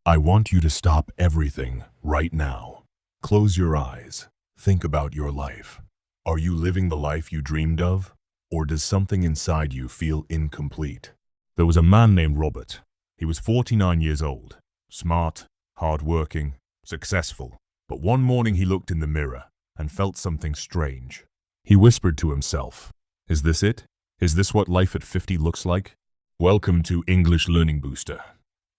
I want you to stop everything right now. Close your eyes. Think about your life. Are you living the life you dreamed of? Or does something inside you feel incomplete? There was a man named Robert. He was 49 years old. Smart, hard-working, successful. But one morning he looked in the mirror and felt something strange. He whispered to himself, "Is this it? Is this what life at 50 looks like?" Welcome to English Learning Booster.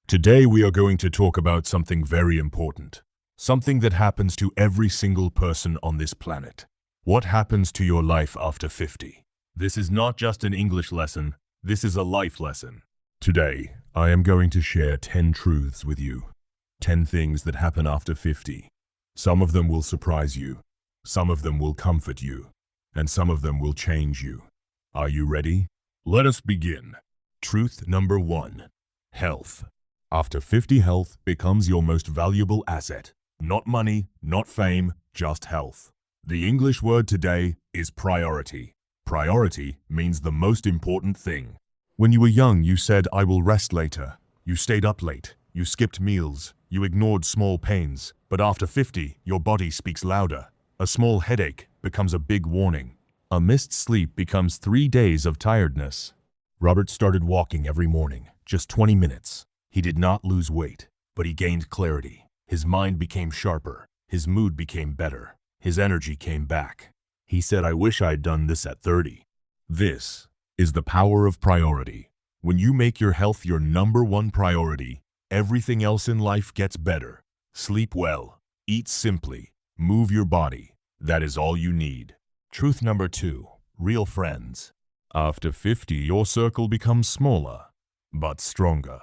Today we are going to talk about something very important. Something that happens to every single person on this planet. What happens to your life after 50? This is not just an English lesson, this is a life lesson. Today, I am going to share 10 truths with you. 10 things that happen after 50. Some of them will surprise you, some of them will comfort you, and some of them will change you. Are you ready? Let us begin. Truth number 1. Health. After 50, health becomes your most valuable asset. Not money, not fame, just health. The English word today is priority. Priority means the most important thing. When you were young, you said, "I will rest later." You stayed up late. You skipped meals. You ignored small pains. But after 50, your body speaks louder. A small headache becomes a big warning. A missed sleep becomes 3 days of tiredness. Robert started walking every morning, just 20 minutes. He did not lose weight, but he gained clarity. His mind became sharper. His mood became better. His energy came back. He said, "I wish I'd done this at 30. This is the power of priority. When you make your health your number one priority, everything else in life gets better. Sleep well, eat simply, move your body. That is all you need. Truth number 2, real friends. After 50, your circle becomes smaller, but stronger.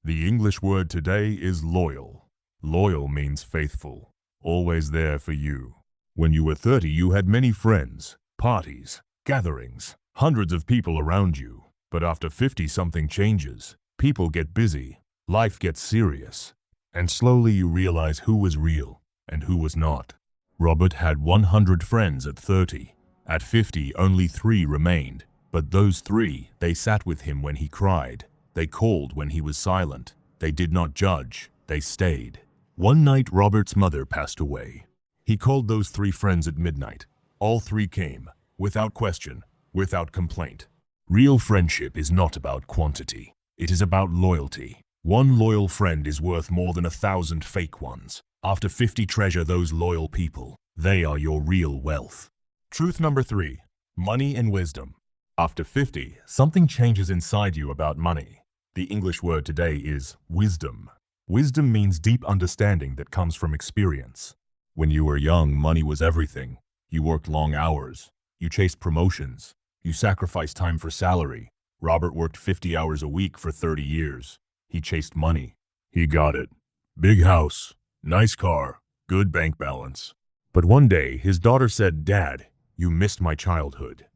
The English word today is loyal. Loyal means faithful, always there for you. When you were 30, you had many friends, parties, gatherings, hundreds of people around you. But after 50, something changes. People get busy, life gets serious, and slowly you realize who was real and who was not. Robert had 100 friends at 30. At 50, only 3 remained. But those 3, they sat with him when he cried. They called when he was silent. They did not judge. They stayed. One night, Robert's mother passed away. He called those 3 friends at midnight. All 3 came, without question, without complaint. Real friendship is not about quantity. It is about loyalty. One loyal friend is worth more than 1,000 fake ones. After 50, treasure those loyal people. They are your real wealth. Truth number 3. Money and wisdom. After 50, something changes inside you about money. The English word today is wisdom. Wisdom means deep understanding that comes from experience. When you were young, money was everything. You worked long hours. You chased promotions. You sacrificed time for salary. Robert worked 50 hours a week for 30 years. He chased money. He got it. Big house, nice car, good bank balance. But one day, his daughter said, "Dad, you missed my childhood."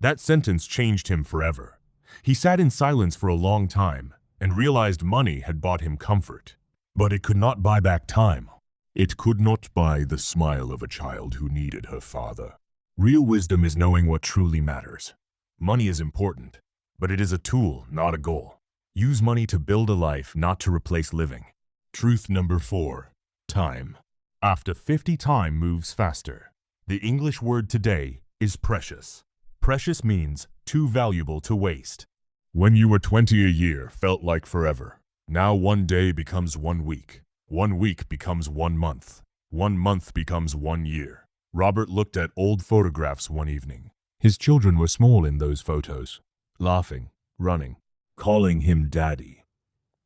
That sentence changed him forever. He sat in silence for a long time and realized money had bought him comfort. But it could not buy back time. It could not buy the smile of a child who needed her father. Real wisdom is knowing what truly matters. Money is important, but it is a tool, not a goal. Use money to build a life, not to replace living. Truth number 4. Time. After 50, time moves faster. The English word today is precious. Precious means too valuable to waste. When you were 20, a year felt like forever. Now one day becomes 1 week. 1 week becomes 1 month. 1 month becomes 1 year. Robert looked at old photographs one evening. His children were small in those photos, laughing, running, calling him daddy.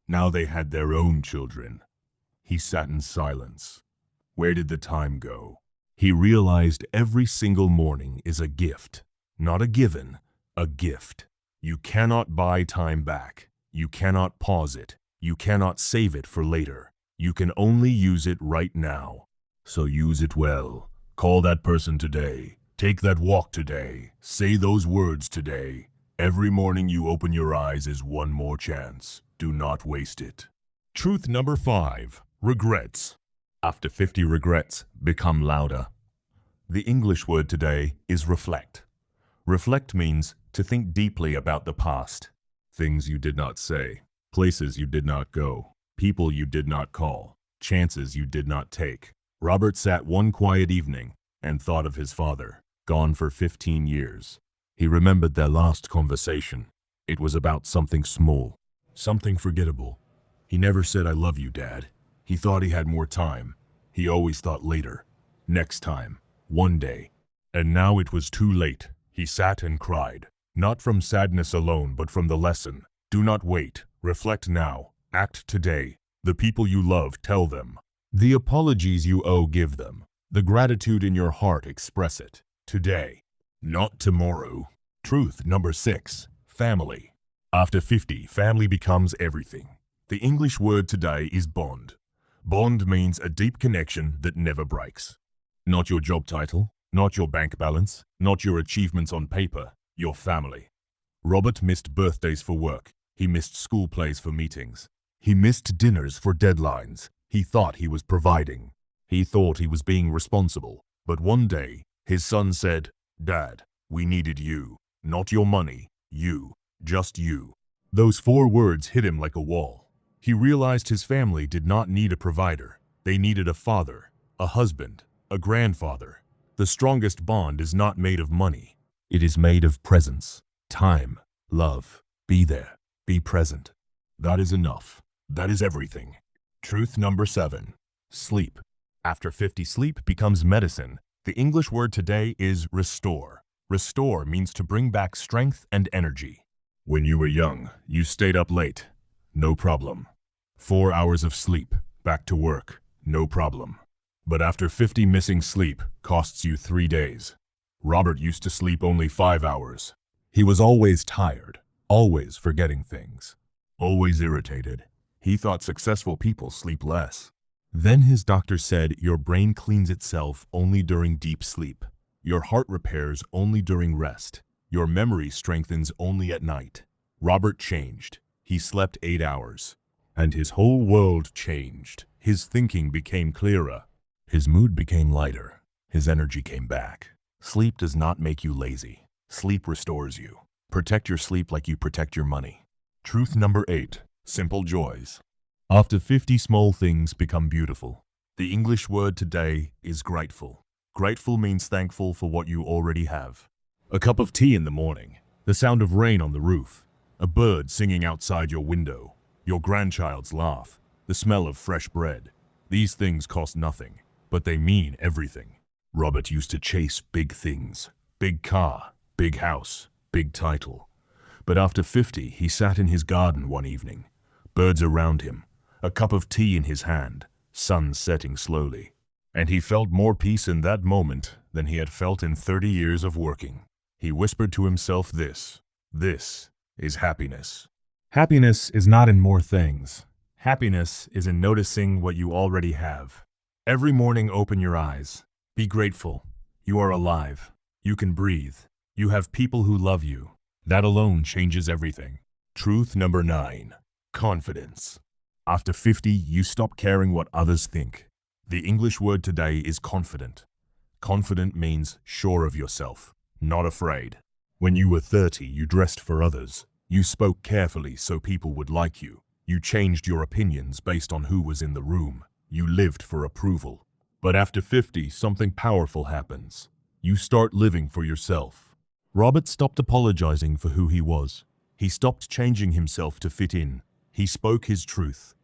Now they had their own children. He sat in silence. Where did the time go? He realized every single morning is a gift. Not a given, a gift. You cannot buy time back. You cannot pause it. You cannot save it for later. You can only use it right now. So use it well. Call that person today. Take that walk today. Say those words today. Every morning you open your eyes is one more chance. Do not waste it. Truth number 5. Regrets. After 50, regrets become louder. The English word today is reflect. Reflect means to think deeply about the past. Things you did not say, places you did not go, people you did not call, chances you did not take. Robert sat one quiet evening and thought of his father, gone for 15 years. He remembered their last conversation. It was about something small, something forgettable. He never said, "I love you, Dad." He thought he had more time. He always thought later, next time, one day. And now it was too late. He sat and cried, not from sadness alone, but from the lesson. Do not wait. Reflect now. Act today. The people you love, tell them. The apologies you owe, give them. The gratitude in your heart, express it. Today, not tomorrow. Truth number 6. Family. After 50, family becomes everything. The English word today is bond. Bond means a deep connection that never breaks. Not your job title, not your bank balance, not your achievements on paper, your family. Robert missed birthdays for work. He missed school plays for meetings. He missed dinners for deadlines. He thought he was providing. He thought he was being responsible. But one day, his son said, "Dad, we needed you. Not your money. You. Just you." Those 4 words hit him like a wall. He realized his family did not need a provider. They needed a father, a husband, a grandfather. The strongest bond is not made of money. It is made of presence, time, love. Be there. Be present. That is enough. That is everything. Truth number 7. Sleep. After 50, sleep becomes medicine. The English word today is restore. Restore means to bring back strength and energy. When you were young, you stayed up late. No problem. 4 hours of sleep, back to work. No problem. But after 50, missing sleep costs you 3 days. Robert used to sleep only 5 hours. He was always tired, always forgetting things, always irritated. He thought successful people sleep less. Then his doctor said, your brain cleans itself only during deep sleep. Your heart repairs only during rest. Your memory strengthens only at night. Robert changed. He slept 8 hours. And his whole world changed. His thinking became clearer. His mood became lighter. His energy came back. Sleep does not make you lazy. Sleep restores you. Protect your sleep like you protect your money. Truth number 8. Simple joys. After 50, small things become beautiful. The English word today is grateful. Grateful means thankful for what you already have. A cup of tea in the morning, the sound of rain on the roof, a bird singing outside your window, your grandchild's laugh, the smell of fresh bread. These things cost nothing, but they mean everything. Robert used to chase big things, big car, big house, big title. But after 50, he sat in his garden one evening, birds around him, a cup of tea in his hand, sun setting slowly. And he felt more peace in that moment than he had felt in 30 years of working. He whispered to himself this is happiness. Happiness is not in more things. Happiness is in noticing what you already have. Every morning, open your eyes. Be grateful. You are alive. You can breathe. You have people who love you. That alone changes everything. Truth number 9. Confidence. After 50, you stop caring what others think. The English word today is confident. Confident means sure of yourself, not afraid. When you were 30, you dressed for others. You spoke carefully so people would like you. You changed your opinions based on who was in the room. You lived for approval. But after 50, something powerful happens. You start living for yourself. Robert stopped apologizing for who he was. He stopped changing himself to fit in. He spoke his truth.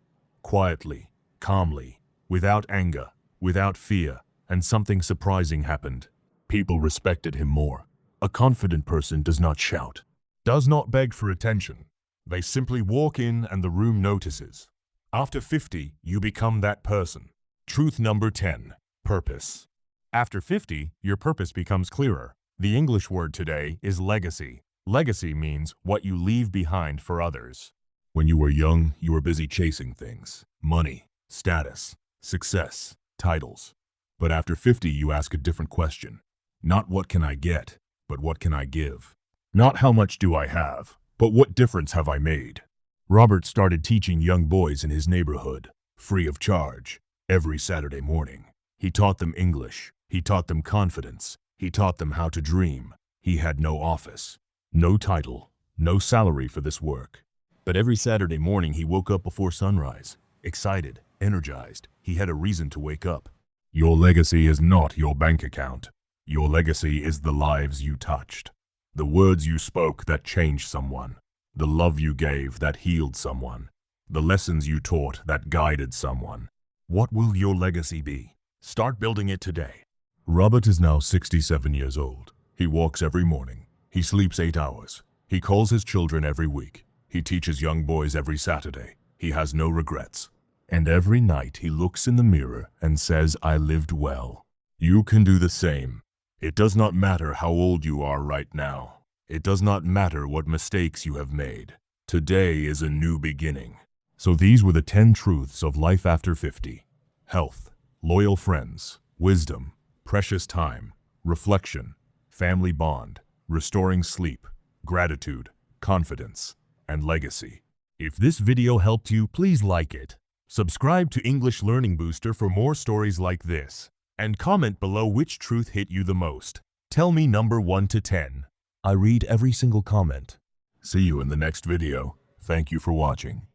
Quietly, calmly, without anger, without fear, and something surprising happened. People respected him more. A confident person does not shout, does not beg for attention. They simply walk in and the room notices. After 50, you become that person. Truth number 10. Purpose. After 50, your purpose becomes clearer. The English word today is legacy. Legacy means what you leave behind for others. When you were young, you were busy chasing things. Money, status, success, titles. But after 50, you ask a different question. Not what can I get, but what can I give? Not how much do I have, but what difference have I made? Robert started teaching young boys in his neighborhood, free of charge, every Saturday morning. He taught them English. He taught them confidence. He taught them how to dream. He had no office, no title, no salary for this work. But every Saturday morning he woke up before sunrise. Excited, energized, he had a reason to wake up. Your legacy is not your bank account. Your legacy is the lives you touched. The words you spoke that changed someone. The love you gave that healed someone. The lessons you taught that guided someone. What will your legacy be? Start building it today. Robert is now 67 years old. He walks every morning. He sleeps 8 hours. He calls his children every week. He teaches young boys every Saturday. He has no regrets. And every night he looks in the mirror and says, "I lived well." You can do the same. It does not matter how old you are right now. It does not matter what mistakes you have made. Today is a new beginning. So these were the 10 truths of life after 50. Health, loyal friends, wisdom, precious time, reflection, family bond, restoring sleep, gratitude, confidence, and legacy. If this video helped you, please like it. Subscribe to English Learning Booster for more stories like this. And comment below which truth hit you the most. Tell me number 1 to 10. I read every single comment. See you in the next video. Thank you for watching.